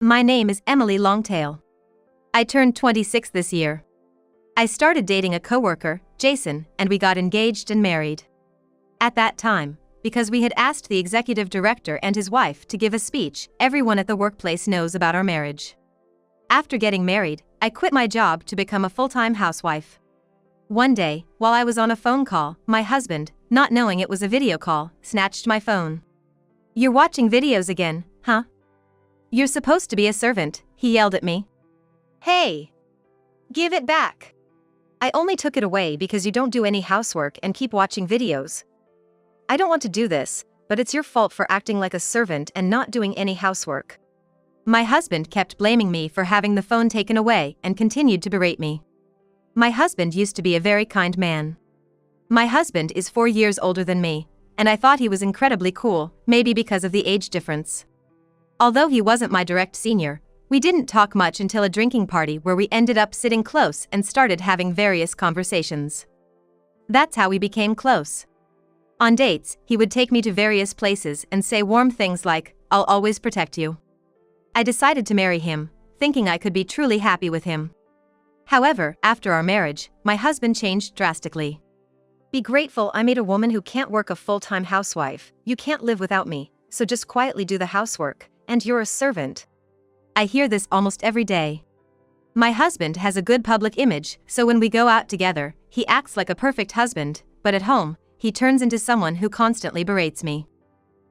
My name is Emily Longtail. I turned 26 this year. I started dating a coworker, Jason, and we got engaged and married. At that time, because we had asked the executive director and his wife to give a speech, everyone at the workplace knows about our marriage. After getting married, I quit my job to become a full-time housewife. One day, while I was on a phone call, my husband, not knowing it was a video call, snatched my phone. "You're watching videos again, huh? You're supposed to be a servant," he yelled at me. "Hey! Give it back!" "I only took it away because you don't do any housework and keep watching videos. I don't want to do this, but it's your fault for acting like a servant and not doing any housework." My husband kept blaming me for having the phone taken away and continued to berate me. My husband used to be a very kind man. My husband is 4 years older than me, and I thought he was incredibly cool, maybe because of the age difference. Although he wasn't my direct senior, we didn't talk much until a drinking party where we ended up sitting close and started having various conversations. That's how we became close. On dates, he would take me to various places and say warm things like, "I'll always protect you." I decided to marry him, thinking I could be truly happy with him. However, after our marriage, my husband changed drastically. "Be grateful I made a woman who can't work a full-time housewife. You can't live without me, so just quietly do the housework, and you're a servant." I hear this almost every day. My husband has a good public image, so when we go out together, he acts like a perfect husband, but at home, he turns into someone who constantly berates me.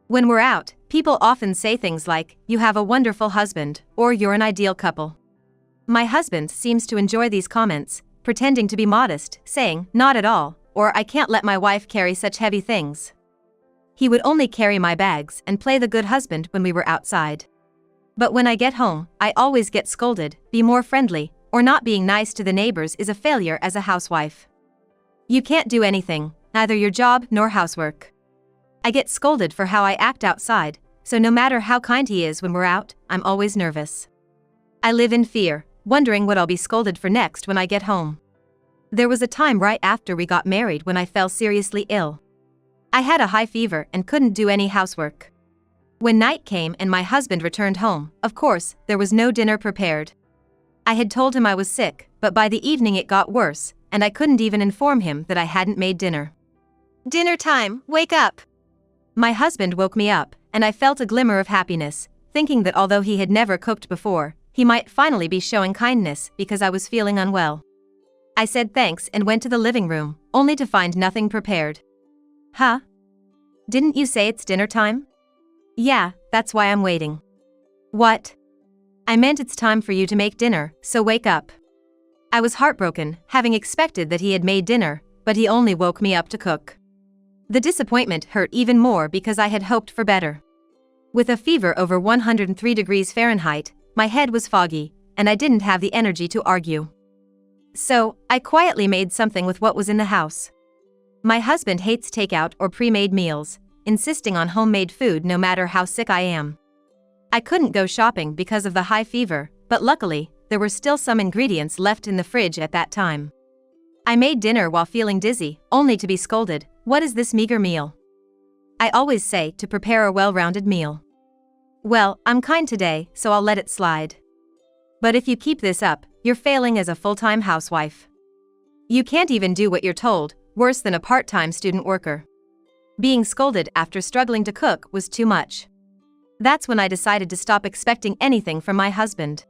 When we're out, people often say things like, "You have a wonderful husband," or "You're an ideal couple." My husband seems to enjoy these comments, pretending to be modest, saying, "Not at all," or "I can't let my wife carry such heavy things." He would only carry my bags and play the good husband when we were outside. But when I get home, I always get scolded, "Be more friendly," or "Not being nice to the neighbors is a failure as a housewife. You can't do anything, neither your job nor housework." I get scolded for how I act outside, so no matter how kind he is when we're out, I'm always nervous. I live in fear, wondering what I'll be scolded for next when I get home. There was a time right after we got married when I fell seriously ill. I had a high fever and couldn't do any housework. When night came and my husband returned home, of course, there was no dinner prepared. I had told him I was sick, but by the evening it got worse, and I couldn't even inform him that I hadn't made dinner. "Dinner time, wake up!" My husband woke me up, and I felt a glimmer of happiness, thinking that although he had never cooked before, he might finally be showing kindness because I was feeling unwell. I said thanks and went to the living room, only to find nothing prepared. "Huh? Didn't you say it's dinner time?" "Yeah, that's why I'm waiting." "What?" "I meant it's time for you to make dinner, so wake up." I was heartbroken, having expected that he had made dinner, but he only woke me up to cook. The disappointment hurt even more because I had hoped for better. With a fever over 103 degrees Fahrenheit, my head was foggy, and I didn't have the energy to argue. So, I quietly made something with what was in the house. My husband hates takeout or pre-made meals, insisting on homemade food no matter how sick I am. I couldn't go shopping because of the high fever, but luckily, there were still some ingredients left in the fridge at that time. I made dinner while feeling dizzy, only to be scolded, "What is this meager meal?" I always say to prepare a well-rounded meal. Well, I'm kind today, so I'll let it slide. But if you keep this up, you're failing as a full-time housewife. You can't even do what you're told, worse than a part-time student worker. Being scolded after struggling to cook was too much. That's when I decided to stop expecting anything from my husband.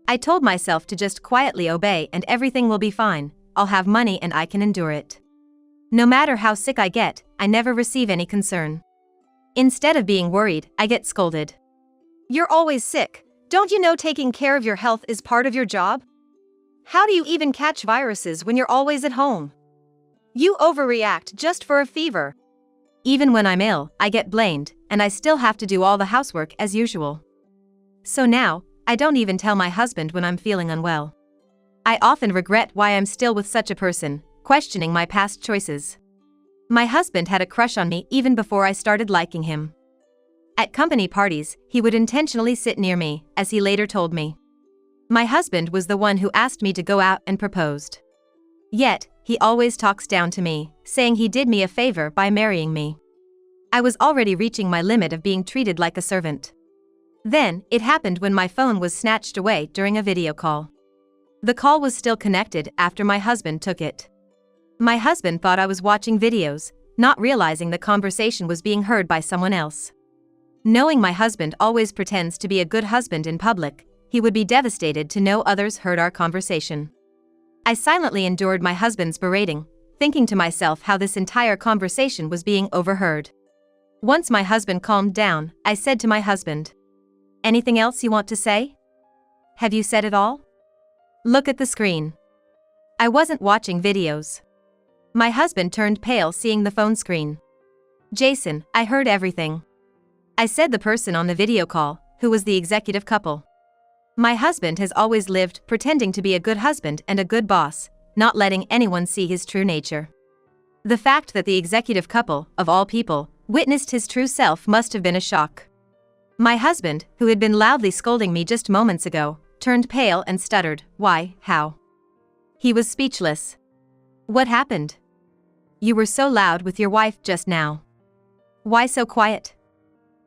I told myself to just quietly obey and everything will be fine, I'll have money and I can endure it. No matter how sick I get, I never receive any concern. Instead of being worried, I get scolded. "You're always sick. Don't you know taking care of your health is part of your job? How do you even catch viruses when you're always at home? You overreact just for a fever." Even when I'm ill, I get blamed, and I still have to do all the housework as usual. So now, I don't even tell my husband when I'm feeling unwell. I often regret why I'm still with such a person, questioning my past choices. My husband had a crush on me even before I started liking him. At company parties, he would intentionally sit near me, as he later told me. My husband was the one who asked me to go out and proposed. Yet, he always talks down to me, saying he did me a favor by marrying me. I was already reaching my limit of being treated like a servant. Then, it happened when my phone was snatched away during a video call. The call was still connected after my husband took it. My husband thought I was watching videos, not realizing the conversation was being heard by someone else. Knowing my husband always pretends to be a good husband in public, he would be devastated to know others heard our conversation. I silently endured my husband's berating, thinking to myself how this entire conversation was being overheard. Once my husband calmed down, I said to my husband, "Anything else you want to say? Have you said it all? Look at the screen." I wasn't watching videos. My husband turned pale seeing the phone screen. "Jason, I heard everything," I said. The person on the video call, who was the executive couple. My husband has always lived pretending to be a good husband and a good boss, not letting anyone see his true nature. The fact that the executive couple, of all people, witnessed his true self must have been a shock. My husband, who had been loudly scolding me just moments ago, turned pale and stuttered, "Why, how?" He was speechless. "What happened? You were so loud with your wife just now. Why so quiet?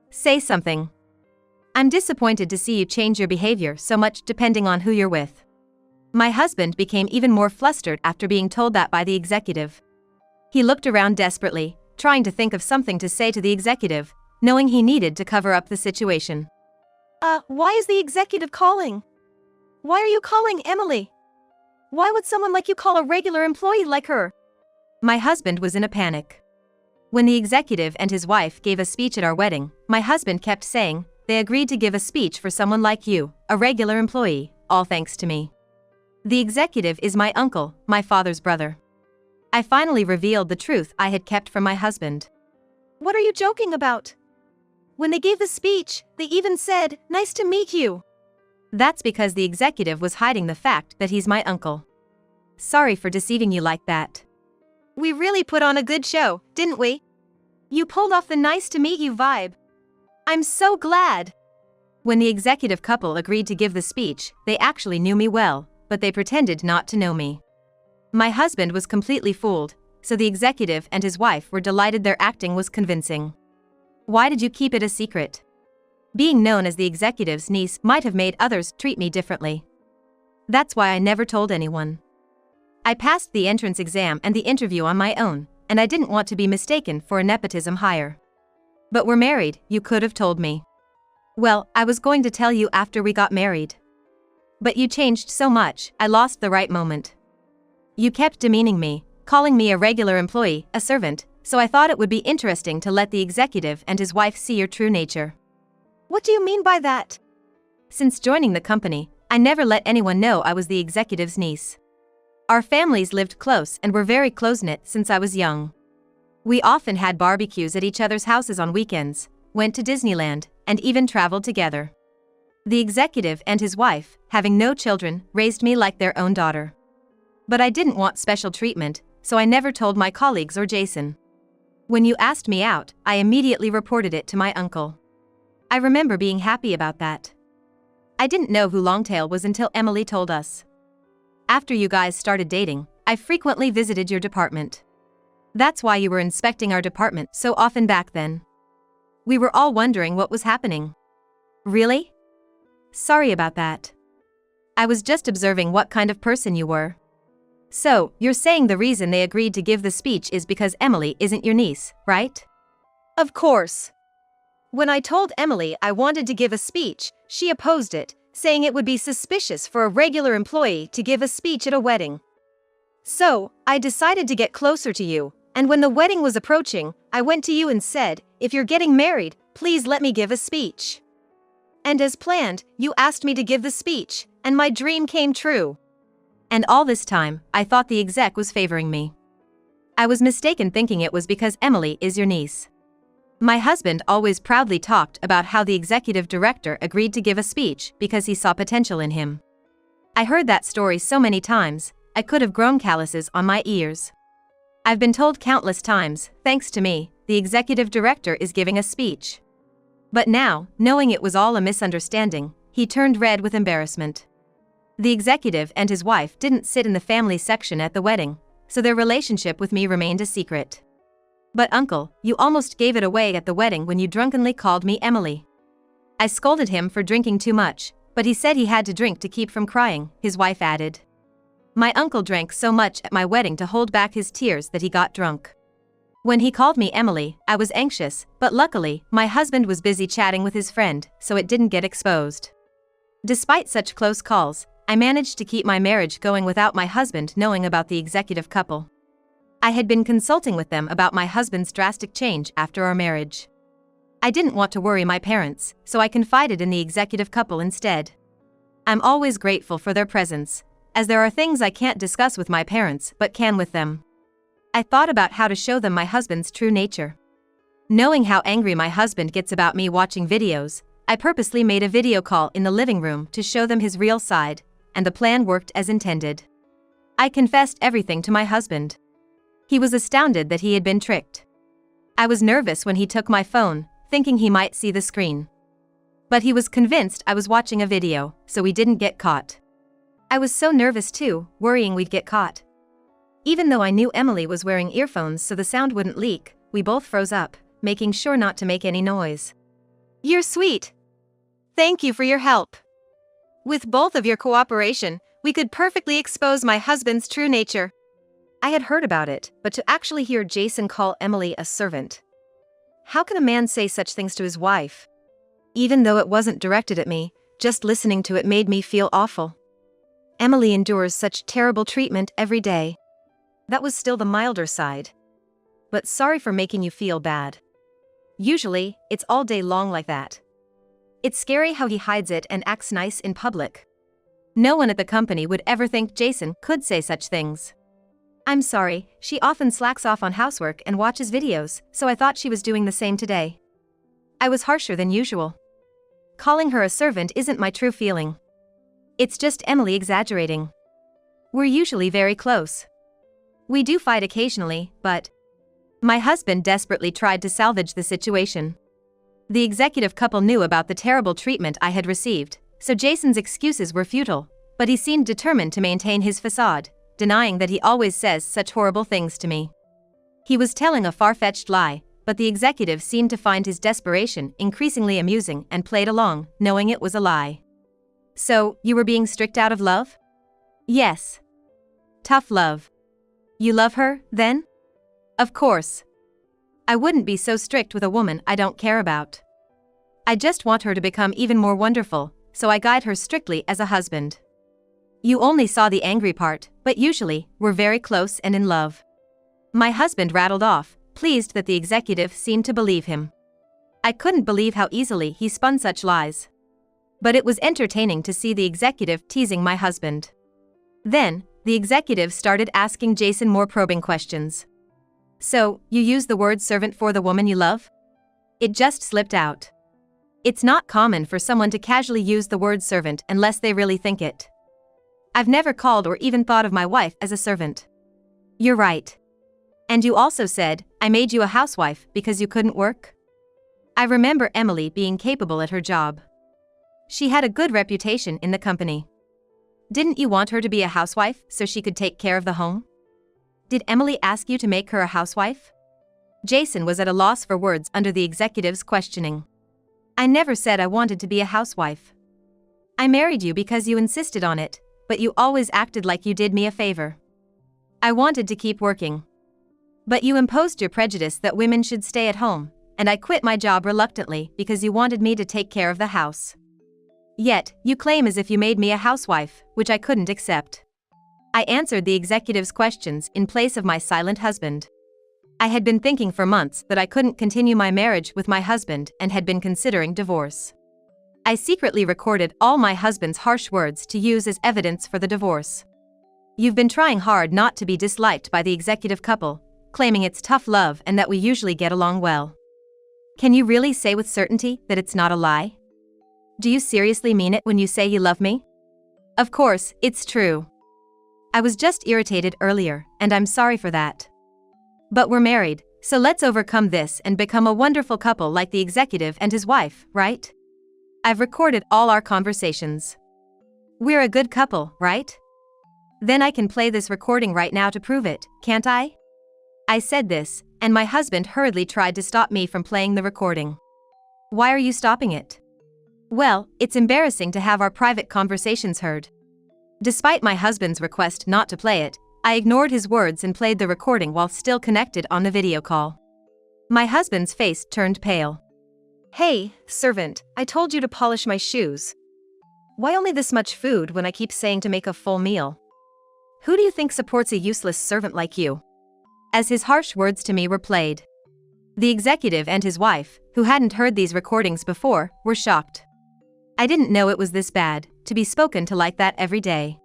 Say something. I'm disappointed to see you change your behavior so much depending on who you're with." My husband became even more flustered after being told that by the executive. He looked around desperately, trying to think of something to say to the executive, knowing he needed to cover up the situation. Why is the executive calling? Why are you calling Emily? Why would someone like you call a regular employee like her?" My husband was in a panic. When the executive and his wife gave a speech at our wedding, my husband kept saying, "They agreed to give a speech for someone like you, a regular employee, all thanks to me." The executive is my uncle, my father's brother. I finally revealed the truth I had kept from my husband. "What are you joking about? When they gave the speech, they even said, 'Nice to meet you.'" That's because the executive was hiding the fact that he's my uncle. Sorry for deceiving you like that. "We really put on a good show, didn't we? You pulled off the nice to meet you vibe. I'm so glad." When the executive couple agreed to give the speech, they actually knew me well, but they pretended not to know me. My husband was completely fooled, so the executive and his wife were delighted their acting was convincing. Why did you keep it a secret? Being known as the executive's niece might have made others treat me differently. That's why I never told anyone. I passed the entrance exam and the interview on my own, and I didn't want to be mistaken for a nepotism hire. But we're married, you could have told me. Well, I was going to tell you after we got married. But you changed so much, I lost the right moment. You kept demeaning me, calling me a regular employee, a servant, so I thought it would be interesting to let the executive and his wife see your true nature. "What do you mean by that?" Since joining the company, I never let anyone know I was the executive's niece. Our families lived close and were very close-knit since I was young. We often had barbecues at each other's houses on weekends, went to Disneyland, and even traveled together. The executive and his wife, having no children, raised me like their own daughter. But I didn't want special treatment, so I never told my colleagues or Jason. When you asked me out, I immediately reported it to my uncle. I remember being happy about that. I didn't know who Longtail was until Emily told us. After you guys started dating, I frequently visited your department. That's why you were inspecting our department so often back then. We were all wondering what was happening. Really? Sorry about that. I was just observing what kind of person you were. So, you're saying the reason they agreed to give the speech is because Emily isn't your niece, right? Of course. When I told Emily I wanted to give a speech, she opposed it, saying it would be suspicious for a regular employee to give a speech at a wedding. So, I decided to get closer to you, and when the wedding was approaching, I went to you and said, "If you're getting married, please let me give a speech." And as planned, you asked me to give the speech, and my dream came true. And all this time, I thought the exec was favoring me. I was mistaken thinking it was because Emily is your niece. My husband always proudly talked about how the executive director agreed to give a speech because he saw potential in him. I heard that story so many times, I could have grown calluses on my ears. I've been told countless times, thanks to me, the executive director is giving a speech. But now, knowing it was all a misunderstanding, he turned red with embarrassment. The executive and his wife didn't sit in the family section at the wedding, so their relationship with me remained a secret. But uncle, you almost gave it away at the wedding when you drunkenly called me Emily. I scolded him for drinking too much, but he said he had to drink to keep from crying, his wife added. My uncle drank so much at my wedding to hold back his tears that he got drunk. When he called me Emily, I was anxious, but luckily, my husband was busy chatting with his friend, so it didn't get exposed. Despite such close calls, I managed to keep my marriage going without my husband knowing about the executive couple. I had been consulting with them about my husband's drastic change after our marriage. I didn't want to worry my parents, so I confided in the executive couple instead. I'm always grateful for their presence, as there are things I can't discuss with my parents but can with them. I thought about how to show them my husband's true nature. Knowing how angry my husband gets about me watching videos, I purposely made a video call in the living room to show them his real side, and the plan worked as intended. I confessed everything to my husband. He was astounded that he had been tricked. I was nervous when he took my phone, thinking he might see the screen. But he was convinced I was watching a video, so we didn't get caught. I was so nervous too, worrying we'd get caught. Even though I knew Emily was wearing earphones so the sound wouldn't leak, we both froze up, making sure not to make any noise. You're sweet. Thank you for your help. With both of your cooperation, we could perfectly expose my husband's true nature. I had heard about it, but to actually hear Jason call Emily a servant. How can a man say such things to his wife? Even though it wasn't directed at me, just listening to it made me feel awful. Emily endures such terrible treatment every day. That was still the milder side. But sorry for making you feel bad. Usually, it's all day long like that. It's scary how he hides it and acts nice in public. No one at the company would ever think Jason could say such things. I'm sorry, she often slacks off on housework and watches videos, so I thought she was doing the same today. I was harsher than usual. Calling her a servant isn't my true feeling. It's just Emily exaggerating. We're usually very close. We do fight occasionally, but my husband desperately tried to salvage the situation. The executive couple knew about the terrible treatment I had received, so Jason's excuses were futile, but he seemed determined to maintain his facade, denying that he always says such horrible things to me. He was telling a far-fetched lie, but the executive seemed to find his desperation increasingly amusing and played along, knowing it was a lie. So, you were being strict out of love? Yes. Tough love. You love her, then? Of course. I wouldn't be so strict with a woman I don't care about. I just want her to become even more wonderful, so I guide her strictly as a husband. You only saw the angry part, but usually, we're very close and in love. My husband rattled off, pleased that the executive seemed to believe him. I couldn't believe how easily he spun such lies. But it was entertaining to see the executive teasing my husband. Then, the executive started asking Jason more probing questions. So, you use the word servant for the woman you love? It just slipped out. It's not common for someone to casually use the word servant unless they really think it. I've never called or even thought of my wife as a servant. You're right. And you also said, I made you a housewife because you couldn't work? I remember Emily being capable at her job. She had a good reputation in the company. Didn't you want her to be a housewife so she could take care of the home? Did Emily ask you to make her a housewife? Jason was at a loss for words under the executive's questioning. I never said I wanted to be a housewife. I married you because you insisted on it, but you always acted like you did me a favor. I wanted to keep working. But you imposed your prejudice that women should stay at home, and I quit my job reluctantly because you wanted me to take care of the house. Yet, you claim as if you made me a housewife, which I couldn't accept. I answered the executive's questions in place of my silent husband. I had been thinking for months that I couldn't continue my marriage with my husband and had been considering divorce. I secretly recorded all my husband's harsh words to use as evidence for the divorce. You've been trying hard not to be disliked by the executive couple, claiming it's tough love and that we usually get along well. Can you really say with certainty that it's not a lie? Do you seriously mean it when you say you love me? Of course, it's true. I was just irritated earlier, and I'm sorry for that. But we're married, so let's overcome this and become a wonderful couple like the executive and his wife, right? I've recorded all our conversations. We're a good couple, right? Then I can play this recording right now to prove it, can't I? I said this, and my husband hurriedly tried to stop me from playing the recording. Why are you stopping it? Well, it's embarrassing to have our private conversations heard. Despite my husband's request not to play it, I ignored his words and played the recording while still connected on the video call. My husband's face turned pale. Hey, servant, I told you to polish my shoes. Why only this much food when I keep saying to make a full meal? Who do you think supports a useless servant like you? As his harsh words to me were played. The executive and his wife, who hadn't heard these recordings before, were shocked. I didn't know it was this bad, to be spoken to like that every day.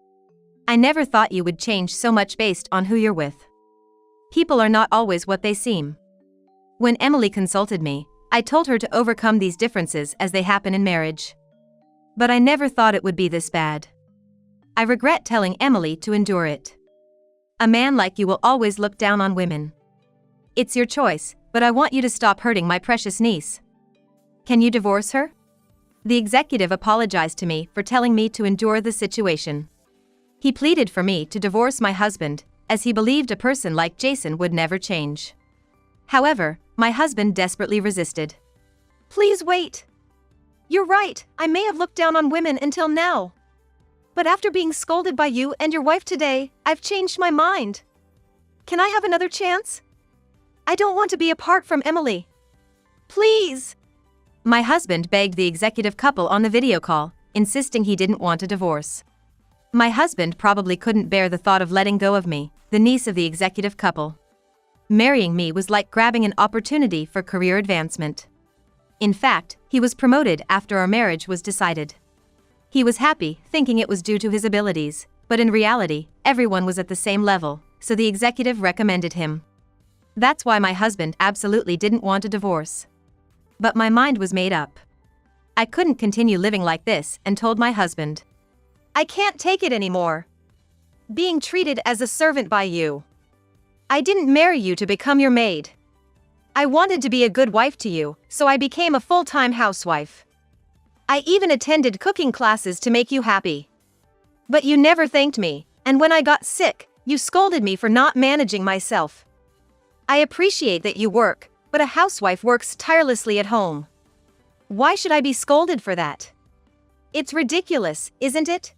I never thought you would change so much based on who you're with. People are not always what they seem. When Emily consulted me, I told her to overcome these differences as they happen in marriage. But I never thought it would be this bad. I regret telling Emily to endure it. A man like you will always look down on women. It's your choice, but I want you to stop hurting my precious niece. Can you divorce her? The executive apologized to me for telling me to endure the situation. He pleaded for me to divorce my husband, as he believed a person like Jason would never change. However, my husband desperately resisted. Please wait. You're right, I may have looked down on women until now. But after being scolded by you and your wife today, I've changed my mind. Can I have another chance? I don't want to be apart from Emily. Please. My husband begged the executive couple on the video call, insisting he didn't want a divorce. My husband probably couldn't bear the thought of letting go of me, the niece of the executive couple. Marrying me was like grabbing an opportunity for career advancement. In fact, he was promoted after our marriage was decided. He was happy, thinking it was due to his abilities, but in reality, everyone was at the same level, so the executive recommended him. That's why my husband absolutely didn't want a divorce. But my mind was made up. I couldn't continue living like this and told my husband. I can't take it anymore. Being treated as a servant by you. I didn't marry you to become your maid. I wanted to be a good wife to you, so I became a full-time housewife. I even attended cooking classes to make you happy. But you never thanked me, and when I got sick, you scolded me for not managing myself. I appreciate that you work, but a housewife works tirelessly at home. Why should I be scolded for that? It's ridiculous, isn't it?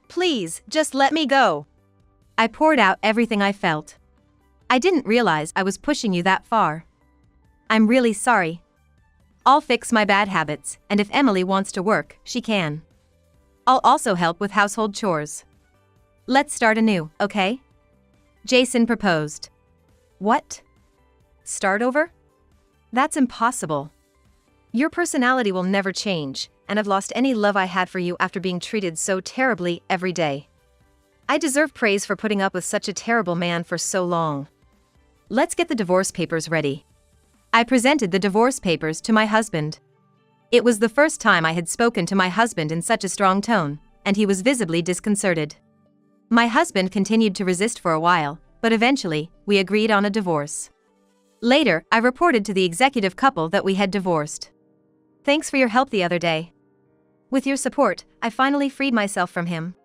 Please, just let me go. I poured out everything I felt. I didn't realize I was pushing you that far. I'm really sorry. I'll fix my bad habits, and if Emily wants to work, she can. I'll also help with household chores. Let's start anew, okay? Jason proposed. What? Start over? That's impossible. Your personality will never change, and I've lost any love I had for you after being treated so terribly every day. I deserve praise for putting up with such a terrible man for so long. Let's get the divorce papers ready. I presented the divorce papers to my husband. It was the first time I had spoken to my husband in such a strong tone, and he was visibly disconcerted. My husband continued to resist for a while, but eventually, we agreed on a divorce. Later, I reported to the executive couple that we had divorced. Thanks for your help the other day. With your support, I finally freed myself from him.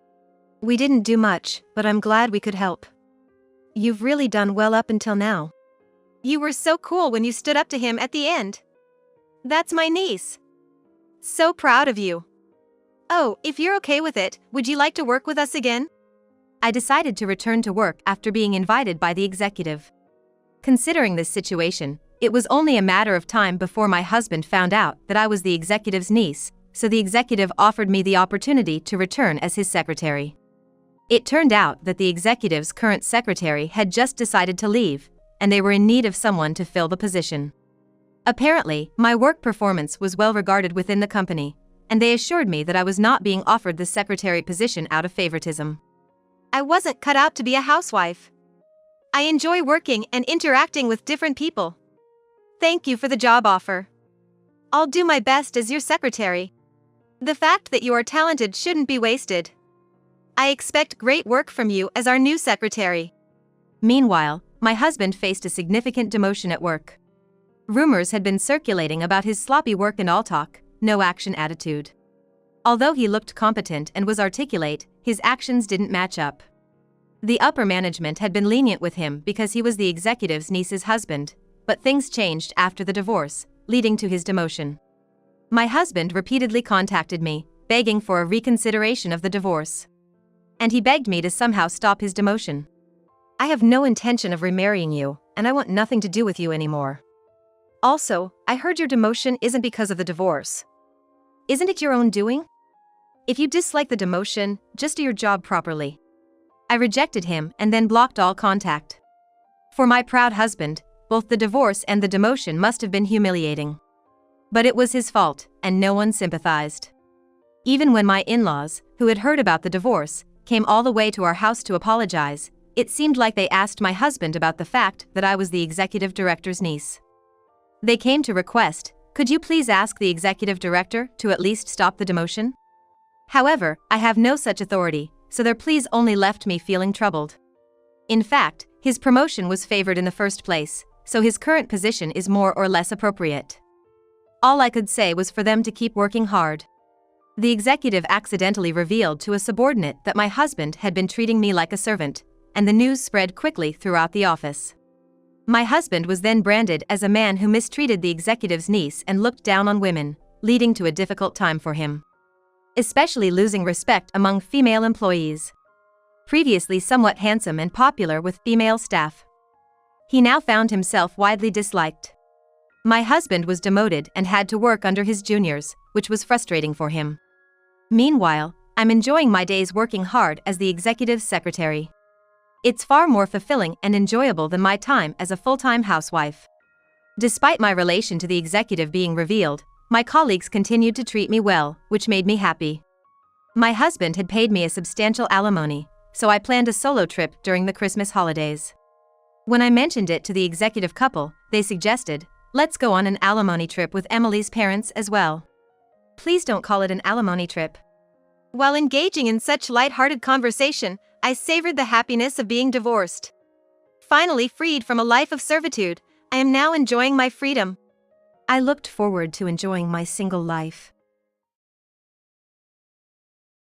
We didn't do much, but I'm glad we could help. You've really done well up until now. You were so cool when you stood up to him at the end. That's my niece. So proud of you. Oh, if you're okay with it, would you like to work with us again? I decided to return to work after being invited by the executive. Considering this situation, it was only a matter of time before my husband found out that I was the executive's niece, so the executive offered me the opportunity to return as his secretary. It turned out that the executive's current secretary had just decided to leave, and they were in need of someone to fill the position. Apparently, my work performance was well regarded within the company, and they assured me that I was not being offered the secretary position out of favoritism. I wasn't cut out to be a housewife. I enjoy working and interacting with different people. Thank you for the job offer. I'll do my best as your secretary. The fact that you are talented shouldn't be wasted. I expect great work from you as our new secretary. Meanwhile, my husband faced a significant demotion at work. Rumors had been circulating about his sloppy work and all talk, no action attitude. Although he looked competent and was articulate, his actions didn't match up. The upper management had been lenient with him because he was the executive's niece's husband, but things changed after the divorce, leading to his demotion. My husband repeatedly contacted me, begging for a reconsideration of the divorce. And he begged me to somehow stop his demotion. I have no intention of remarrying you, and I want nothing to do with you anymore. Also, I heard your demotion isn't because of the divorce. Isn't it your own doing? If you dislike the demotion, just do your job properly. I rejected him and then blocked all contact. For my proud husband, both the divorce and the demotion must have been humiliating. But it was his fault, and no one sympathized. Even when my in-laws, who had heard about the divorce, came all the way to our house to apologize, it seemed like they asked my husband about the fact that I was the executive director's niece. They came to request, "Could you please ask the executive director to at least stop the demotion?" However, I have no such authority, so their pleas only left me feeling troubled. In fact, his promotion was favored in the first place, so his current position is more or less appropriate. All I could say was for them to keep working hard. The executive accidentally revealed to a subordinate that my husband had been treating me like a servant, and the news spread quickly throughout the office. My husband was then branded as a man who mistreated the executive's niece and looked down on women, leading to a difficult time for him. Especially losing respect among female employees. Previously somewhat handsome and popular with female staff, he now found himself widely disliked. My husband was demoted and had to work under his juniors, which was frustrating for him. Meanwhile, I'm enjoying my days working hard as the executive's secretary. It's far more fulfilling and enjoyable than my time as a full-time housewife. Despite my relation to the executive being revealed, my colleagues continued to treat me well, which made me happy. My husband had paid me a substantial alimony, so I planned a solo trip during the Christmas holidays. When I mentioned it to the executive couple, they suggested, "Let's go on an alimony trip with Emily's parents as well." Please don't call it an alimony trip. While engaging in such light-hearted conversation, I savored the happiness of being divorced. Finally freed from a life of servitude, I am now enjoying my freedom. I looked forward to enjoying my single life.